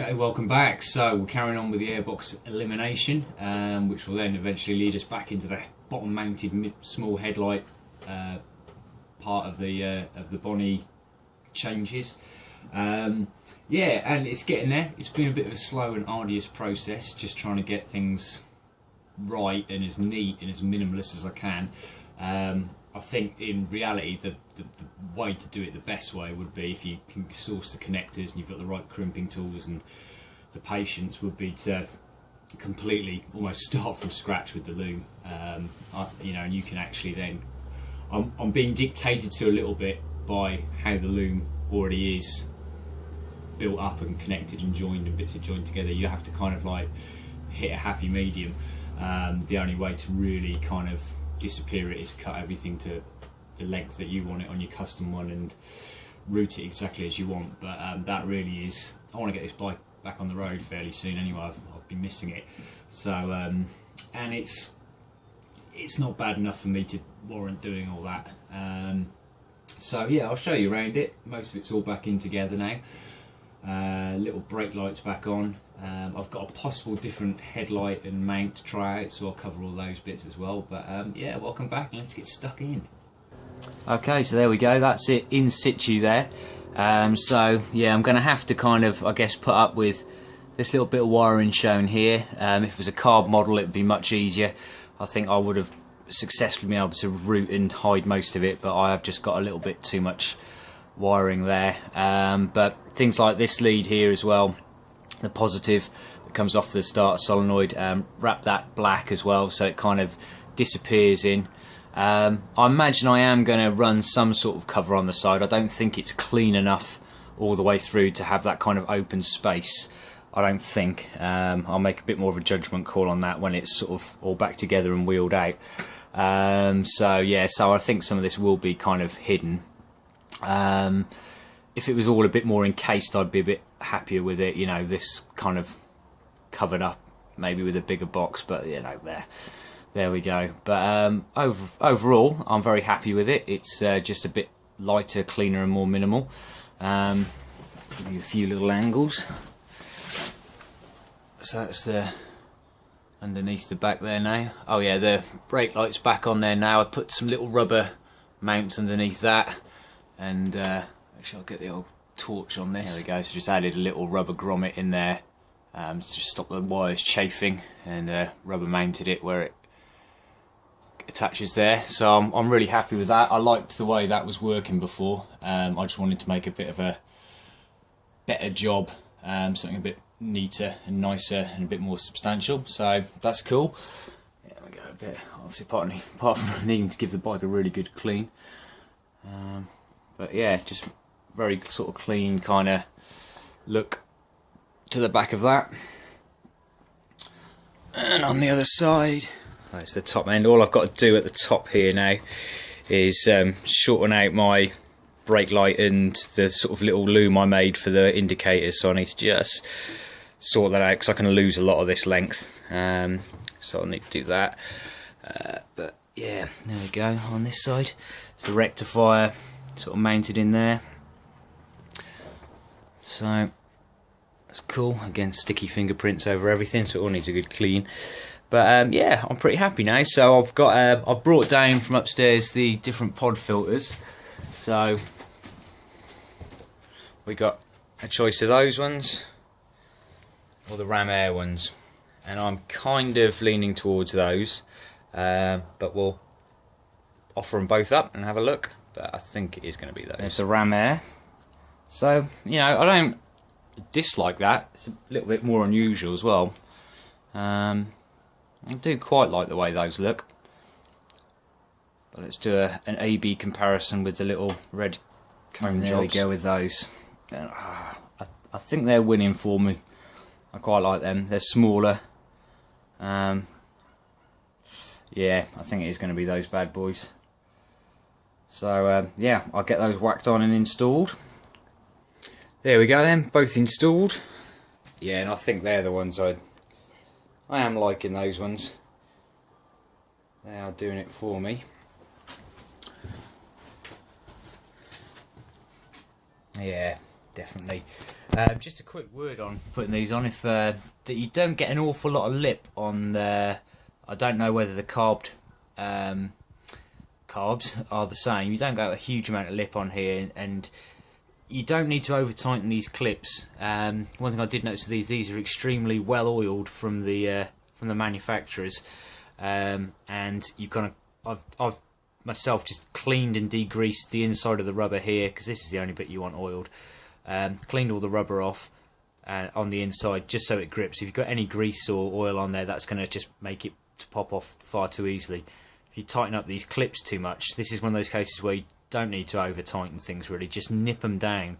Okay, welcome back. So we're carrying on with the airbox elimination, which will then eventually lead us back into the bottom mounted small headlight part of the Bonnie changes. Yeah, and it's getting there. It's been a bit of a slow and arduous process, just trying to get things right and as neat and as minimalist as I can. I think in reality the way to do it the best way would be, if you can source the connectors and you've got the right crimping tools and the patience, would be to completely almost start from scratch with the loom. You know, and you can actually then, I'm being dictated to a little bit by how the loom already is built up and connected and joined and bits are joined together. You have to kind of like hit a happy medium. The only way to really kind of disappear it is cut everything to the length that you want it on your custom one and route it exactly as you want. But that really is, I want to get this bike back on the road fairly soon anyway. I've been missing it, so and it's not bad enough for me to warrant doing all that. So yeah, I'll show you around it. Most of it's all back in together now. Little brake lights back on. I've got a possible different headlight and mount to try out, so I'll cover all those bits as well. But yeah, welcome back and let's get stuck in. Okay, so there we go, that's it in situ there. So yeah, I'm going to have to kind of, I guess, put up with this little bit of wiring shown here. If it was a carb model, it would be much easier. I think I would have successfully been able to route and hide most of it, but I have just got a little bit too much wiring there. But things like this lead here as well, the positive that comes off the starter solenoid, wrap that black as well so it kind of disappears in. I imagine I am going to run some sort of cover on the side. I don't think it's clean enough all the way through to have that kind of open space. I don't think. I'll make a bit more of a judgment call on that when it's sort of all back together and wheeled out. So yeah, so I think some of this will be kind of hidden. If it was all a bit more encased, I'd be a bit happier with it, you know, this kind of covered up maybe with a bigger box, but you know, there we go. But overall I'm very happy with it. It's just a bit lighter, cleaner and more minimal. Give you a few little angles. So that's the underneath the back there now. Oh yeah, the brake light's back on there now. I put some little rubber mounts underneath that, and actually I'll get the old torch on this. There we go, so just added a little rubber grommet in there to just stop the wires chafing, and rubber mounted it where it attaches there. So I'm really happy with that. I liked the way that was working before. I just wanted to make a bit of a better job, something a bit neater and nicer and a bit more substantial, so that's cool. Yeah, we go a bit, obviously apart from needing to give the bike a really good clean, but yeah, just very sort of clean kind of look to the back of that. And on the other side, that's the top end. All I've got to do at the top here now is shorten out my brake light and the sort of little loom I made for the indicators, so I need to just sort that out because I can lose a lot of this length, so I'll need to do that. But yeah, there we go. On this side, it's the rectifier sort of mounted in there, so that's cool. Again, sticky fingerprints over everything, so it all needs a good clean. But yeah, I'm pretty happy now. So I've got I've brought down from upstairs the different pod filters. So we got a choice of those ones or the Ram Air ones, and I'm kind of leaning towards those, but we'll offer them both up and have a look. But I think it is going to be those. It's a Ram Air, so you know, I don't dislike that. It's a little bit more unusual as well. I do quite like the way those look. But let's do an A/B comparison with the little red cone jobs. There we go with those. I think they're winning for me. I quite like them. They're smaller. Yeah, I think it is going to be those bad boys. So yeah, I'll get those whacked on and installed. There we go then, both installed. Yeah, and I think they're the ones I am liking those ones. They are doing it for me. Yeah, definitely. Just a quick word on putting these on, if that you don't get an awful lot of lip on there. I don't know whether the carbs are the same. You don't get a huge amount of lip on here, and you don't need to over tighten these clips. One thing I did notice with these are extremely well oiled from the manufacturers, and you've got to, I've myself just cleaned and degreased the inside of the rubber here, because this is the only bit you want oiled. Cleaned all the rubber off on the inside just so it grips. If you've got any grease or oil on there, that's going to just make it to pop off far too easily. If you tighten up these clips too much, this is one of those cases where you don't need to over tighten things really, just nip them down,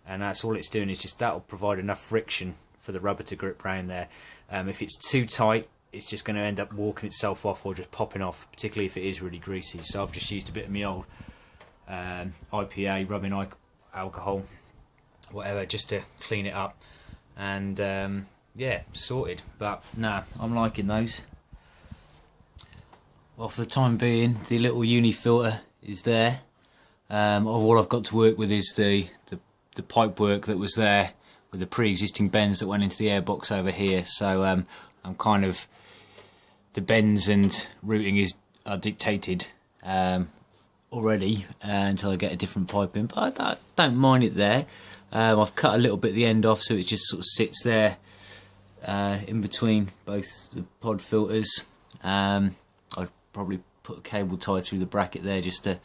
and that's all it's doing, is just that'll provide enough friction for the rubber to grip round there. If it's too tight, it's just going to end up walking itself off or just popping off, particularly if it is really greasy. So I've just used a bit of my old IPA rubbing alcohol, whatever, just to clean it up, and yeah, sorted. But nah, I'm liking those. Well, for the time being, the little uni filter is there. All I've got to work with is the pipe work that was there with the pre-existing bends that went into the airbox over here. So I'm kind of, the bends and routing are dictated already until I get a different pipe in, but I don't mind it there. I've cut a little bit the end off so it just sort of sits there in between both the pod filters. I'd probably put a cable tie through the bracket there just to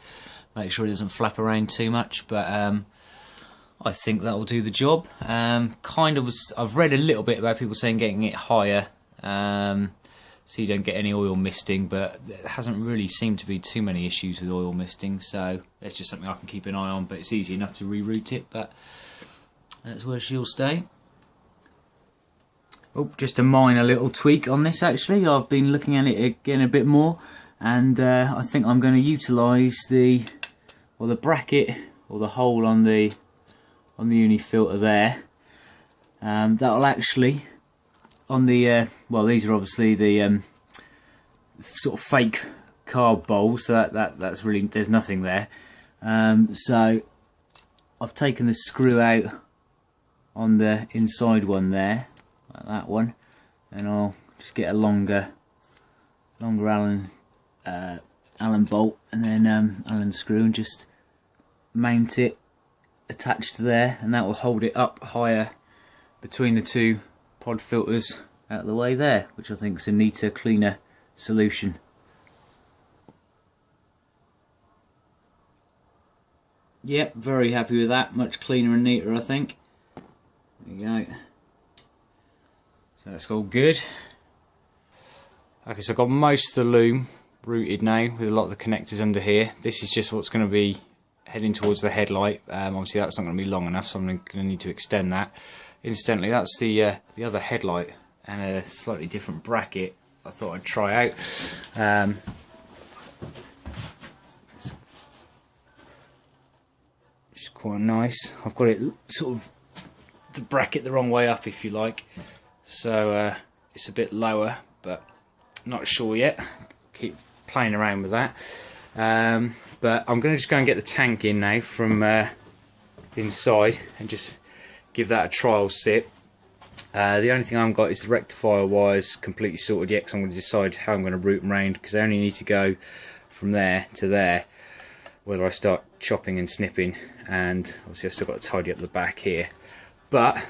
make sure it doesn't flap around too much, but I think that will do the job. I've read a little bit about people saying getting it higher so you don't get any oil misting, but there hasn't really seemed to be too many issues with oil misting, so that's just something I can keep an eye on. But it's easy enough to reroute it, but that's where she'll stay. Oh, just a minor little tweak on this actually. I've been looking at it again a bit more, and I think I'm going to utilise the bracket or the hole on the uni filter there. That'll actually, on the well, these are obviously the sort of fake carb bowls, so that's really, there's nothing there. So I've taken the screw out on the inside one there, like that one, and I'll just get a longer Allen bolt and then Allen screw, and just mount it attached to there, and that will hold it up higher between the two pod filters out of the way there, which I think is a neater, cleaner solution. Yep, very happy with that. Much cleaner and neater, I think. There you go. So that's all good. Okay, so I've got most of the loom routed now with a lot of the connectors under here. This is just what's going to be heading towards the headlight. Obviously that's not going to be long enough, so I'm going to need to extend that. Incidentally, that's the other headlight and a slightly different bracket I thought I'd try out. Which is quite nice. I've got it sort of the bracket the wrong way up, if you like, so it's a bit lower, but not sure yet. Keep playing around with that. But I'm going to just go and get the tank in now from inside and just give that a trial sit. The only thing I've got is the rectifier wires completely sorted yet, because I'm going to decide how I'm going to route them round, because I only need to go from there to there, whether I start chopping and snipping, and obviously I've still got to tidy up the back here. But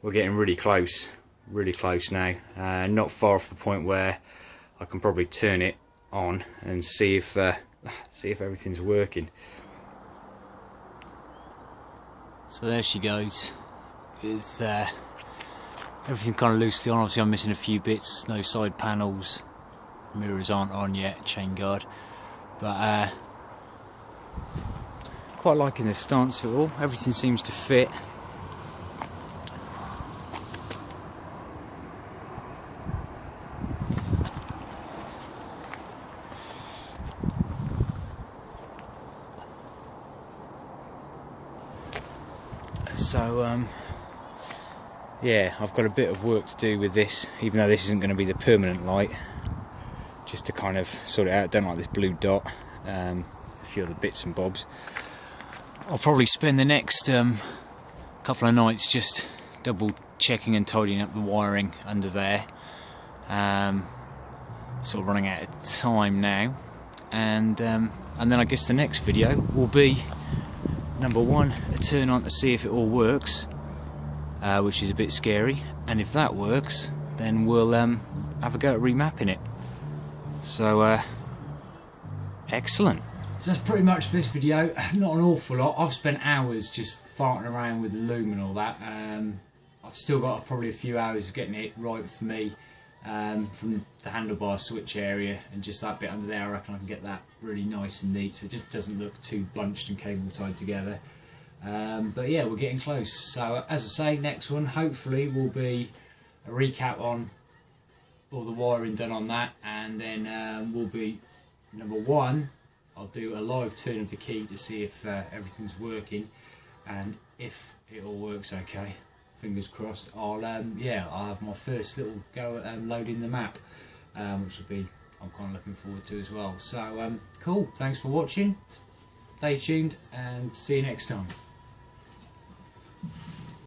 we're getting really close now, not far off the point where I can probably turn it on and see if everything's working. So there she goes, with everything kind of loosely on. Obviously I'm missing a few bits, no side panels, mirrors aren't on yet, chain guard, but quite liking the stance of it all. Everything seems to fit. So yeah, I've got a bit of work to do with this, even though this isn't going to be the permanent light, just to kind of sort it out. Don't like this blue dot, a few other bits and bobs. I'll probably spend the next couple of nights just double checking and tidying up the wiring under there. Sort of running out of time now, and then I guess the next video will be number one, a turn on to see if it all works, which is a bit scary, and if that works then we'll have a go at remapping it. So excellent. So that's pretty much this video. Not an awful lot. I've spent hours just farting around with the loom and all that. I've still got probably a few hours of getting it right for me. From the handlebar switch area and just that bit under there, I reckon I can get that really nice and neat so it just doesn't look too bunched and cable tied together. But yeah, we're getting close. So as I say, next one hopefully will be a recap on all the wiring done on that, and then will be number one, I'll do a live turn of the key to see if everything's working, and if it all works okay, fingers crossed, I'll have my first little go at loading the map, which will be, I'm kind of looking forward to as well. So cool, thanks for watching, stay tuned and see you next time.